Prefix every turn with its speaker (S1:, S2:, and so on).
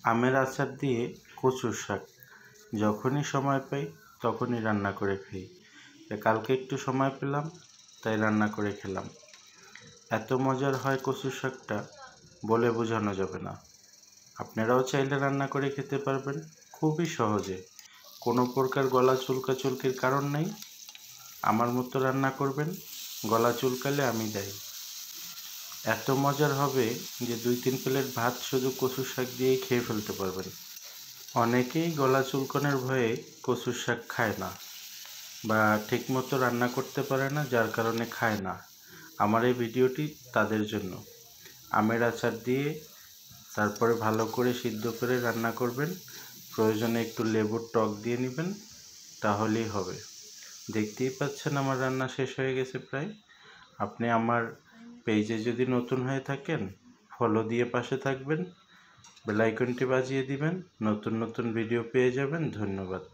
S1: আমের আচার দিয়ে কচুর শাক যখনই সময় পাই তখনই রান্না করে খাই। কালকে একটু সময় পেলাম তাই রান্না করে খেলাম। এত মজার হয় কচুর শাকটা, বলে বোঝানো যাবে না। আপনারাও চাইলে রান্না করে খেতে পারবেন খুবই সহজে। কোনো প্রকার গলা চুলকাচুলকির কারণ নেই। আমার মতো রান্না করবেন, গলা চুলকালে আমি দায়ী। এত মজার হবে যে 2-3 প্লেট ভাত শুধু কচুর শাক দিয়েই খেয়ে ফেলতে পারবেন। অনেকেই গলা চুলকানোর ভয়ে কচুর শাক খায় না বা ঠিকমতো রান্না করতে পারে না, যার কারণে খায় না। আমার এই ভিডিওটি তাদের জন্য। আমের আচার দিয়ে তারপরে ভালো করে সিদ্ধ করে রান্না করবেন। প্রয়োজনে একটু লেবুর টক দিয়ে নেবেন, তাহলেই হবে। দেখতেই পাচ্ছেন আমার রান্না শেষ হয়ে গেছে প্রায়। আপনি আমার পেজে যদি নতুন হয়ে থাকেন, ফলো দিয়ে পাশে থাকবেন, বেল আইকনটি বাজিয়ে দিবেন, নতুন নতুন ভিডিও পেয়ে যাবেন। ধন্যবাদ।